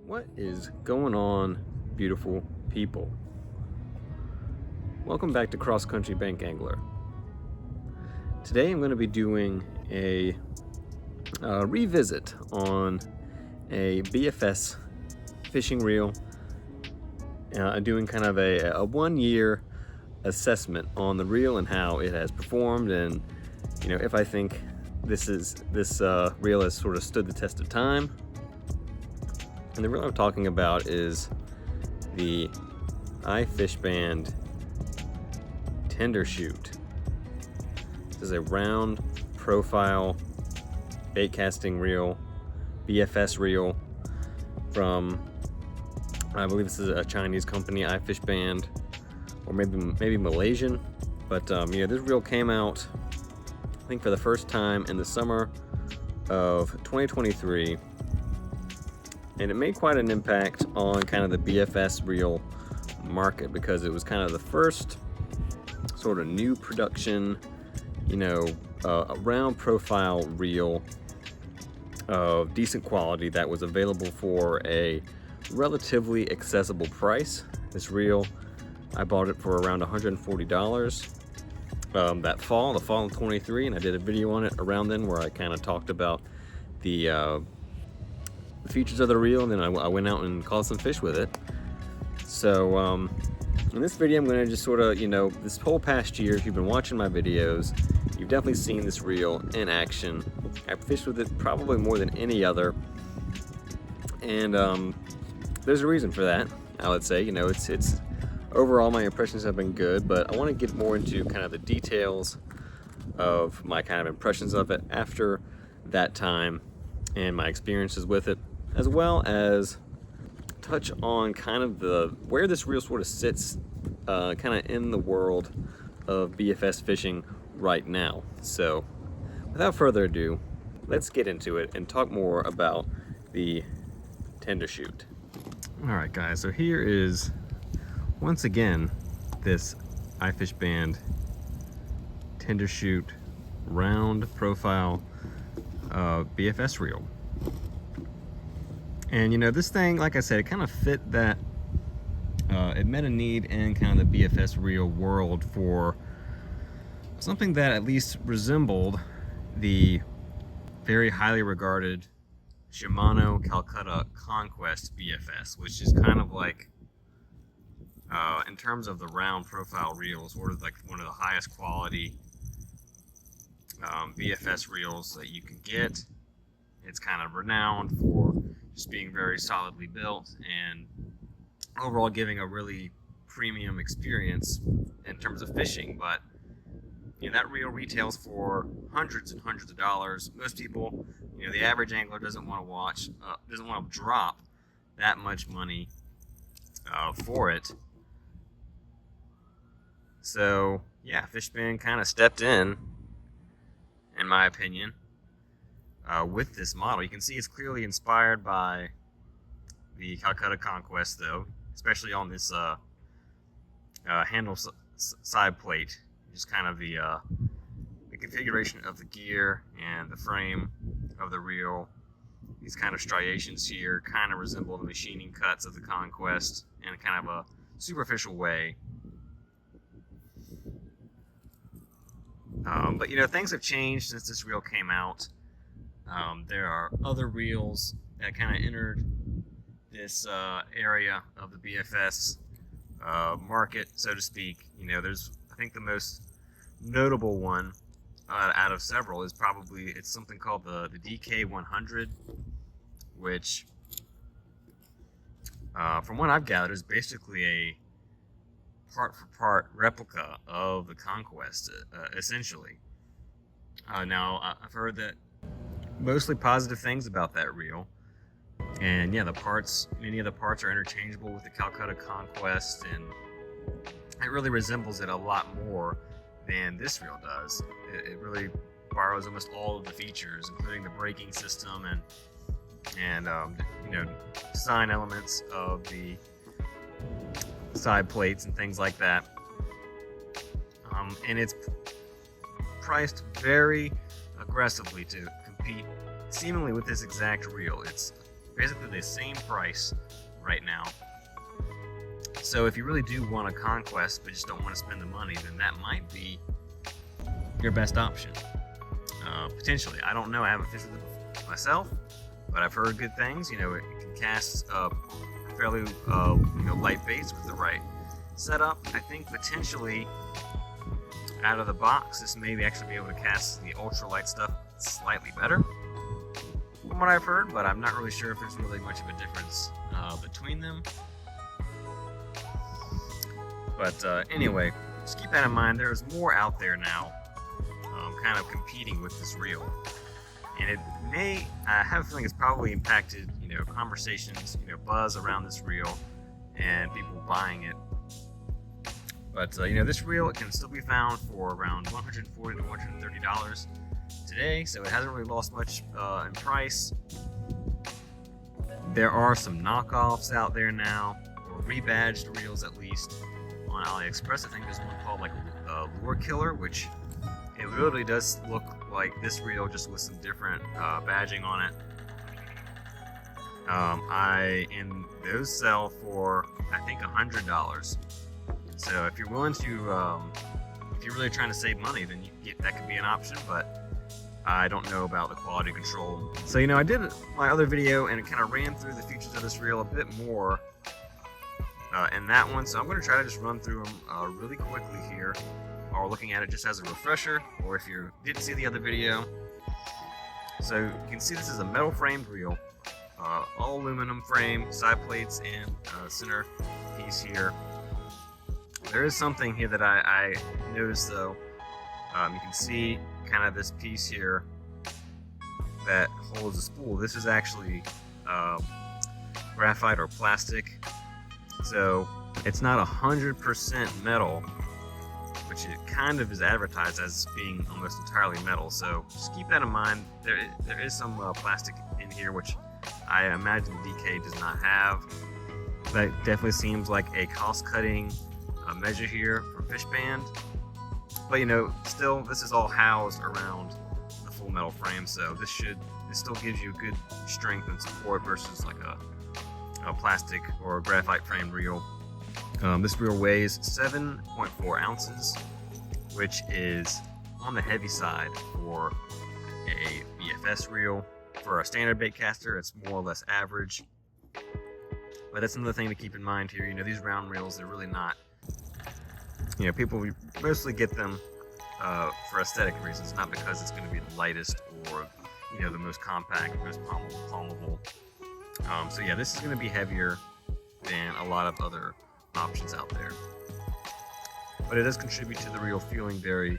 What is going on, beautiful people? Welcome back to Cross Country Bank Angler. Today I'm going to be doing a revisit on a BFS fishing reel, doing kind of a 1 year assessment on the reel and how it has performed, and if I think this reel has sort of stood the test of time. And the reel I'm talking about is the iFishband Tender Shoot. This is a round profile bait casting reel, BFS reel from, I believe this is a Chinese company, iFishband, or maybe Malaysian. But this reel came out, I think, for the first time in the summer of 2023. And it made quite an impact on kind of the BFS reel market, because it was kind of the first sort of new production, a round profile reel of decent quality that was available for a relatively accessible price. This reel, I bought it for around $140 the fall of 23, and I did a video on it around then where I kind of talked about the features of the reel, and then I went out and caught some fish with it. So in this video I'm going to just sort of, this whole past year, if you've been watching my videos, you've definitely seen this reel in action. I've fished with it probably more than any other, and there's a reason for that. I would say, it's overall my impressions have been good, but I want to get more into kind of the details of my kind of impressions of it after that time and my experiences with it, as well as touch on kind of where this reel sort of sits kind of in the world of BFS fishing right now. So without further ado, let's get into it and talk more about the Tender Shoot. All right, guys, so here is once again this iFishband Tender Shoot round profile BFS reel. And this thing, like I said, it kind of fit that, it met a need in kind of the BFS reel world for something that at least resembled the very highly regarded Shimano Calcutta Conquest BFS, which is kind of like, in terms of the round profile reels, sort of like one of the highest quality BFS reels that you can get. It's kind of renowned for just being very solidly built and overall giving a really premium experience in terms of fishing. But that reel retails for hundreds and hundreds of dollars. Most people, the average angler doesn't want to drop that much money for it. So yeah, Fishband kind of stepped in my opinion, with this model. You can see it's clearly inspired by the Calcutta Conquest, though, especially on this handle side plate. Just kind of the configuration of the gear and the frame of the reel. These kind of striations here kind of resemble the machining cuts of the Conquest in a kind of a superficial way. But things have changed since this reel came out. There are other reels that kind of entered this area of the BFS market, so to speak. There's, I think, the most notable one out of several is probably, it's something called the DK100, which, from what I've gathered, is basically a part-for-part replica of the Conquest, essentially. Now, I've heard that mostly positive things about that reel, and yeah, many of the parts are interchangeable with the Calcutta Conquest, and it really resembles it a lot more than this reel does. It really borrows almost all of the features, including the braking system and design elements of the side plates and things like that. And it's priced very aggressively to compete seemingly with this exact reel. It's basically the same price right now. So if you really do want a Conquest but just don't want to spend the money, then that might be your best option. Potentially. I don't know, I haven't fished with it myself, but I've heard good things. You know, it can cast fairly light baits with the right setup. I think potentially out of the box, this may actually be able to cast the ultralight stuff slightly better from what I've heard, but I'm not really sure if there's really much of a difference between them. But anyway, just keep that in mind. There's more out there now kind of competing with this reel, and it may, I have a feeling it's probably impacted, conversations, buzz around this reel and people buying it. But this reel, it can still be found for around $140 to $130 today, so it hasn't really lost much in price. There are some knockoffs out there now, or rebadged reels at least, on AliExpress. I think there's one called like Lure Killer, which it really does look like this reel, just with some different badging on it. And those sell for, I think, $100. So if you're willing to, if you're really trying to save money, then that could be an option, but I don't know about the quality control. So, I did my other video and it kind of ran through the features of this reel a bit more in that one. So I'm going to try to just run through them really quickly here, or looking at it just as a refresher, or if you didn't see the other video. So you can see this is a metal framed reel, all aluminum frame, side plates, and center piece here. There is something here that I noticed though. You can see kind of this piece here that holds a spool. This is actually graphite or plastic, so it's not 100% metal, which it kind of is advertised as being almost entirely metal. So just keep that in mind. There is some plastic in here, which I imagine the DK does not have. That definitely seems like a cost-cutting measure here for Fishband. But still, this is all housed around the full metal frame, so this still gives you good strength and support versus like a plastic or graphite frame reel. This reel weighs 7.4 ounces, which is on the heavy side for a BFS reel. For a standard bait caster, it's more or less average. But that's another thing to keep in mind here. These round reels, they're really not, people mostly get them for aesthetic reasons, not because it's going to be the lightest or, the most compact, most palmable. So yeah, this is going to be heavier than a lot of other options out there. But it does contribute to the reel feeling very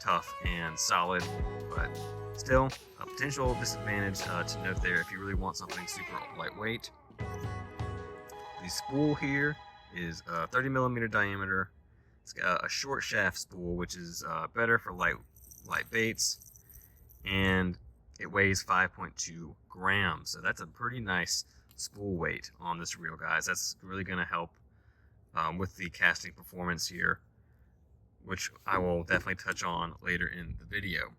tough and solid, but still a potential disadvantage to note there if you really want something super lightweight. The spool here is 30 millimeter diameter. It's got a short shaft spool, which is better for light baits, and it weighs 5.2 grams. So that's a pretty nice spool weight on this reel, guys. That's really going to help with the casting performance here, which I will definitely touch on later in the video.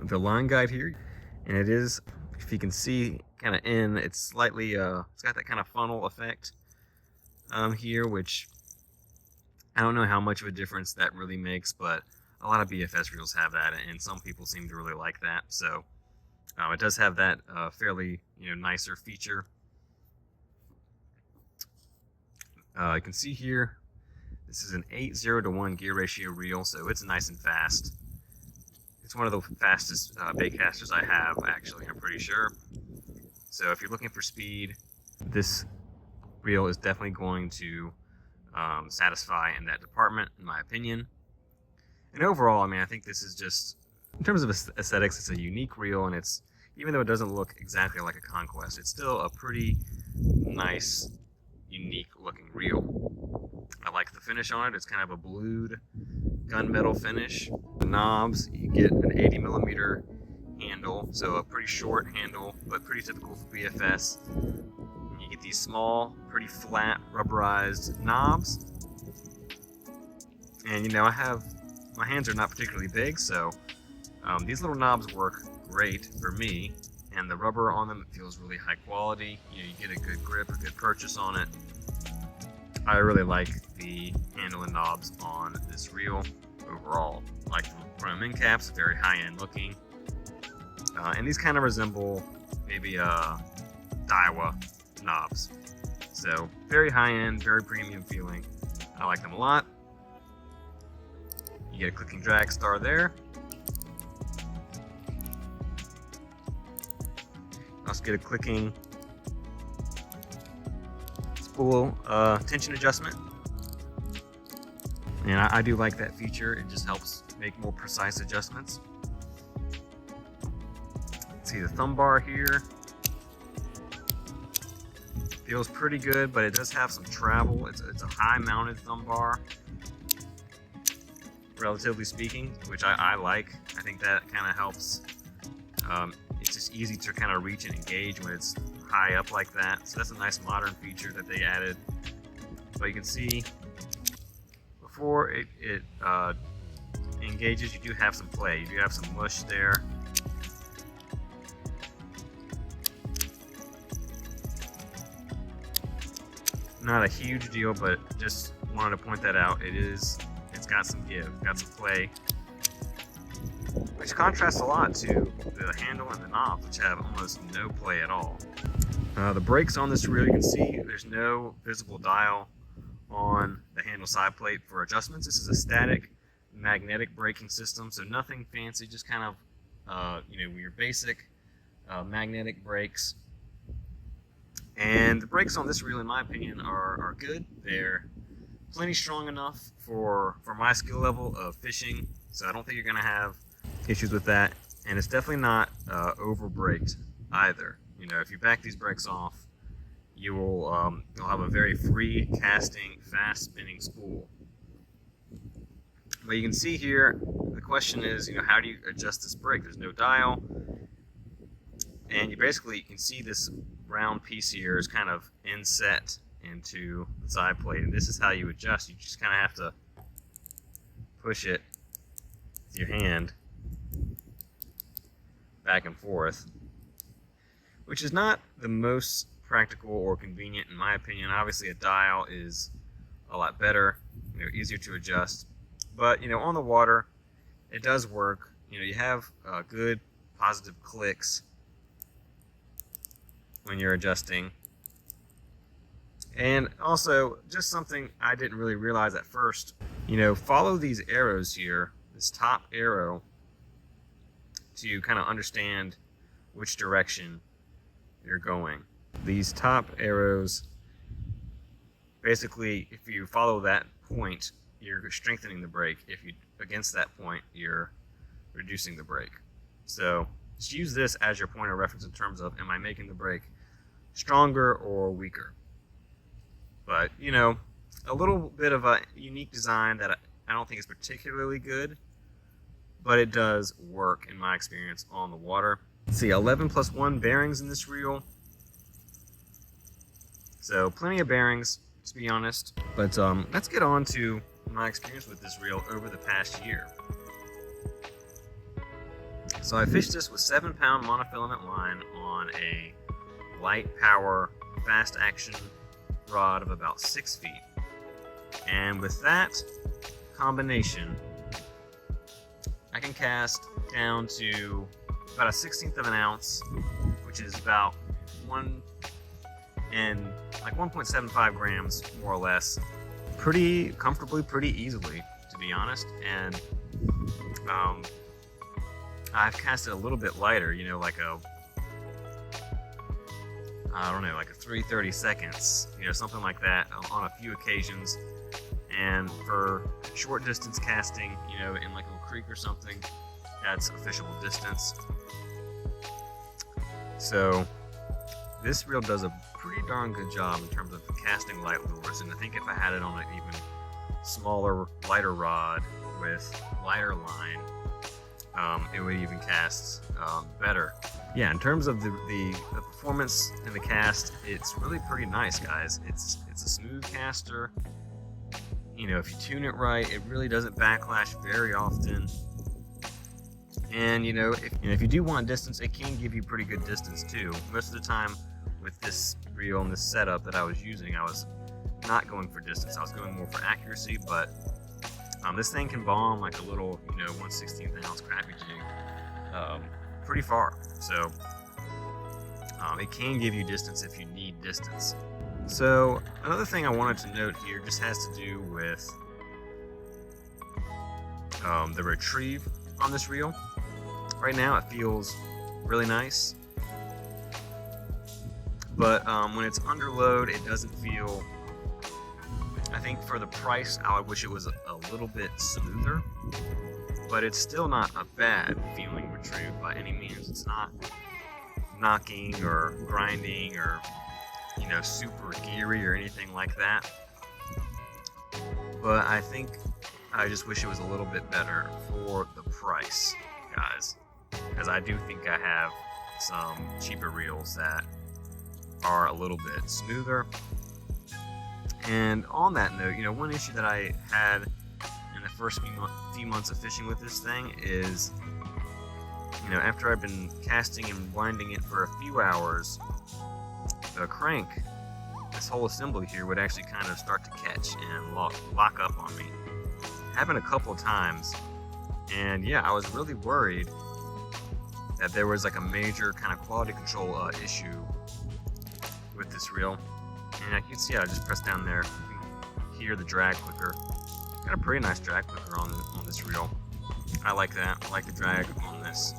The line guide here, and it is, if you can see, kind of it's slightly, it's got that kind of funnel effect here, which I don't know how much of a difference that really makes, but a lot of BFS reels have that, and some people seem to really like that. So it does have that fairly nicer feature. You can see here, this is an 8:0:1 gear ratio reel, so it's nice and fast. It's one of the fastest bait casters I have, actually, I'm pretty sure. So if you're looking for speed, this reel is definitely going to satisfy in that department, in my opinion. And overall, I think this is just, in terms of aesthetics, it's a unique reel, and it's, even though it doesn't look exactly like a Conquest, it's still a pretty nice, unique looking reel. I like the finish on it. It's kind of a blued gunmetal finish. The knobs, you get an 80 millimeter handle, so a pretty short handle, but pretty typical for BFS. And you get these small, pretty flat, rubberized knobs. And my hands are not particularly big, so these little knobs work great for me, and the rubber on them feels really high quality. You get a good grip, a good purchase on it. I really like the handle and knobs on this reel overall. Like the front end caps, very high-end looking. And these kind of resemble maybe Daiwa knobs. So very high-end, very premium feeling. I like them a lot. You get a clicking drag star there. Also get a clicking spool tension adjustment. And I do like that feature. It just helps make more precise adjustments. See the thumb bar here. Feels pretty good, but it does have some travel. It's a high mounted thumb bar, relatively speaking, which I like. I think that kind of helps. It's just easy to kind of reach and engage when it's high up like that. So that's a nice modern feature that they added. But you can see before it engages, you do have some play. You do have some mush there. Not a huge deal, but just wanted to point that out. It's got some give, got some play, which contrasts a lot to the handle and the knobs, which have almost no play at all. The brakes on this reel, you can see there's no visible dial on the handle side plate for adjustments. This is a static magnetic braking system, so nothing fancy, just kind of your basic magnetic brakes. And the brakes on this reel, in my opinion, are good. They're plenty strong enough for my skill level of fishing, so I don't think you're going to have issues with that. And it's definitely not over braked either. If you back these brakes off, you'll have a very free casting, fast spinning spool. But you can see here, the question is, how do you adjust this brake? There's no dial, and you can see this round piece here is kind of inset into the side plate, and this is how you adjust. You just kind of have to push it with your hand back and forth, which is not the most practical or convenient in my opinion. Obviously a dial is a lot better, easier to adjust, but on the water it does work. You have good positive clicks when you're adjusting. And also, just something I didn't really realize at first, follow these arrows here, this top arrow, to kind of understand which direction you're going. These top arrows, basically, if you follow that point, you're strengthening the brake. If you against that point, you're reducing the brake. So just use this as your point of reference in terms of, am I making the brake stronger or weaker? But a little bit of a unique design that I don't think is particularly good, but it does work in my experience on the water. Let's see, 11+1 bearings in this reel, so plenty of bearings, to be honest. But let's get on to my experience with this reel over the past year. So I fished this with 7-pound monofilament line on a light power fast action rod of about 6 feet, and with that combination I can cast down to about a 1/16 of an ounce, which is about 1.75 grams more or less, pretty comfortably, pretty easily, to be honest. And I've cast it a little bit lighter, like a 3/30 seconds, something like that on a few occasions. And for short distance casting, in like a creek or something, that's a fishable distance. So this reel does a pretty darn good job in terms of casting light lures, and I think if I had it on an even smaller, lighter rod with lighter line, it would even cast better. Yeah, in terms of the performance in the cast, it's really pretty nice, guys. It's a smooth caster. If you tune it right, it really doesn't backlash very often. And if you do want distance, it can give you pretty good distance too. Most of the time with this reel and this setup that I was using, I was not going for distance. I was going more for accuracy, but this thing can bomb like a little 1/16 ounce crappie jig pretty far. So it can give you distance if you need distance. So another thing I wanted to note here just has to do with the retrieve on this reel. Right now it feels really nice, but when it's under load, it doesn't feel. I think for the price, I wish it was a little bit smoother, but it's still not a bad feeling retrieve by any means. It's not knocking or grinding or super geary or anything like that. But I think I just wish it was a little bit better for the price, guys, because I do think I have some cheaper reels that are a little bit smoother. And on that note, one issue that I had in the first few months of fishing with this thing is, after I've been casting and winding it for a few hours, the crank, this whole assembly here, would actually kind of start to catch and lock up on me. Happened a couple of times, and yeah, I was really worried that there was like a major kind of quality control issue with this reel. And you can see I just pressed down there. You can hear the drag clicker. Got a pretty nice drag clicker on this reel. I like that. I like the drag on this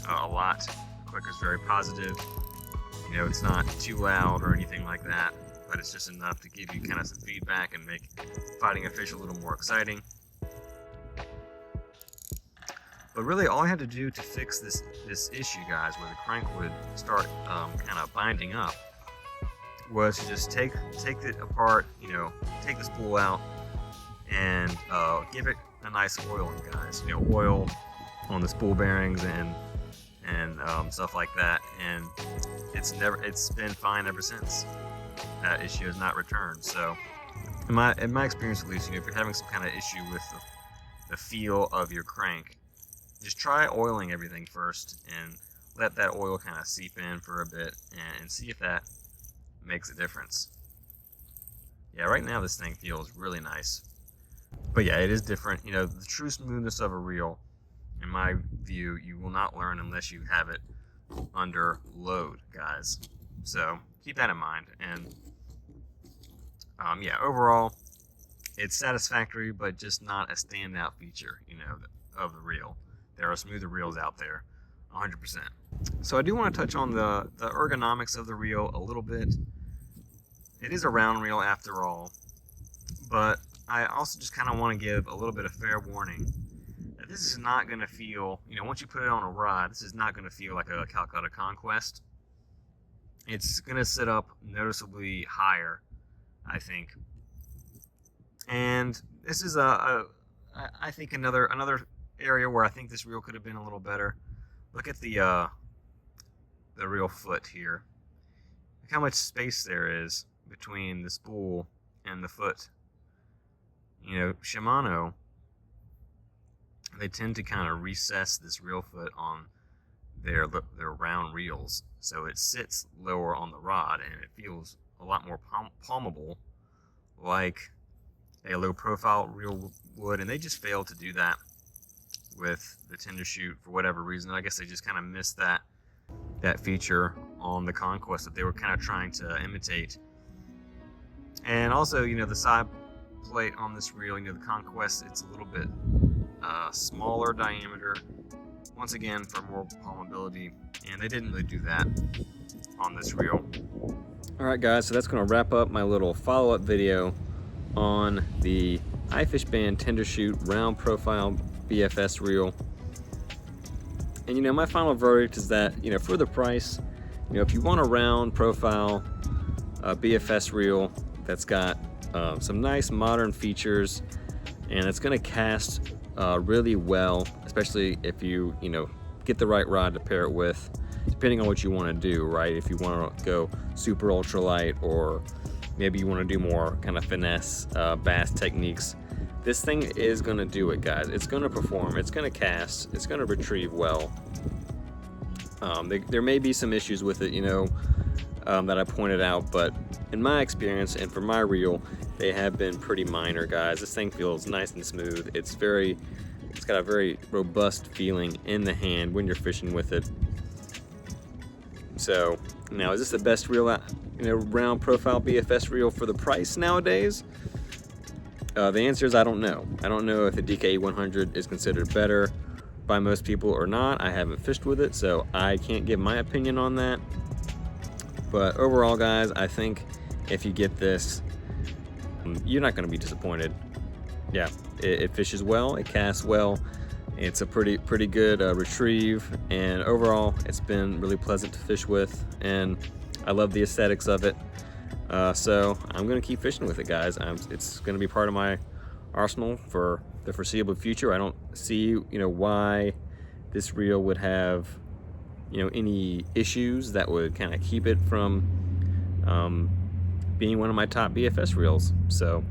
a lot. The clicker's very positive. It's not too loud or anything like that, but it's just enough to give you kind of some feedback and make fighting a fish a little more exciting. But really, all I had to do to fix this issue, guys, where the crank would start kind of binding up, was to just take it apart, take the spool out, and give it a nice oiling, guys. Oil on the spool bearings and stuff like that, and it's been fine ever since. That issue has not returned. So, in my experience at least, if you're having some kind of issue with the feel of your crank, just try oiling everything first and let that oil kind of seep in for a bit and see if that makes a difference. Yeah, right now this thing feels really nice. But yeah, it is different. The true smoothness of a reel, in my view, you will not learn unless you have it under load, guys. So keep that in mind. And yeah, overall, it's satisfactory, but just not a standout feature, of the reel. There are smoother reels out there, 100%. So I do want to touch on the ergonomics of the reel a little bit. It is a round reel after all, but I also just kind of want to give a little bit of fair warning that this is not going to feel, once you put it on a rod, this is not going to feel like a Calcutta Conquest. It's going to sit up noticeably higher, I think. And this is I think another area where I think this reel could have been a little better. Look at the reel foot here. Look how much space there is between the spool and the foot. Shimano, they tend to kind of recess this reel foot on their round reels, so it sits lower on the rod and it feels a lot more palmable, like a low profile reel would, and they just failed to do that with the tender shoot for whatever reason. I guess they just kind of missed that feature on the Conquest that they were kind of trying to imitate. And also, the side plate on this reel, the Conquest, it's a little bit smaller diameter, once again for more palmability, and they didn't really do that on this reel. Alright guys, so that's going to wrap up my little follow-up video on the iFishband Tender Shoot Round Profile BFS reel. And my final verdict is that, for the price, if you want a round profile BFS reel that's got some nice modern features and it's going to cast really well, especially if you get the right rod to pair it with, depending on what you want to do, right? If you want to go super ultralight, or maybe you want to do more kind of finesse bass techniques, this thing is going to do it, guys. It's going to perform, it's going to cast, it's going to retrieve well. There may be some issues with it, you know, that I pointed out, but in my experience and for my reel, they have been pretty minor, guys. This thing feels nice and smooth. It's got a very robust feeling in the hand when you're fishing with it. So now, is this the best reel, you know, round profile BFS reel for the price nowadays? The answer is I don't know. I don't know if the DKE 100 is considered better by most people or not. I haven't fished with it, so I can't give my opinion on that. But overall, guys, I think if you get this, you're not going to be disappointed. Yeah, it fishes well, it casts well, it's a pretty good retrieve, and overall it's been really pleasant to fish with, and I love the aesthetics of it. So I'm going to keep fishing with it, guys. It's going to be part of my arsenal for the foreseeable future. I don't see, you know, why this reel would have, you know, any issues that would kind of keep it from being one of my top BFS reels. So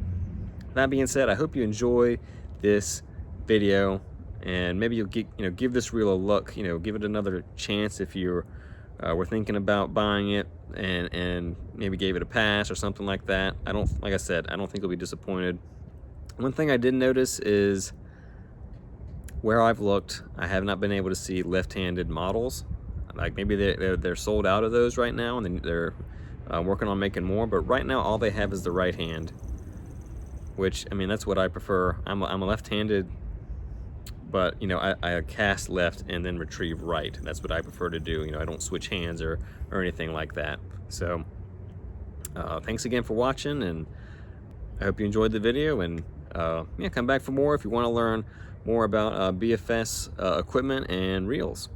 that being said, I hope you enjoy this video, and maybe you'll get, you know, give this reel a look, you know, give it another chance if you're were thinking about buying it and maybe gave it a pass or something like that. Like I said, I don't think you'll be disappointed. One thing I did notice is where I've looked, I have not been able to see left-handed models. Like maybe they're sold out of those right now, and they're working on making more, but right now all they have is the right hand, which, I mean, that's what I prefer. I'm a left-handed, but, you know, I cast left and then retrieve right. That's what I prefer to do. You know, I don't switch hands or anything like that. So thanks again for watching, and I hope you enjoyed the video, and yeah, come back for more if you want to learn more about BFS equipment and reels.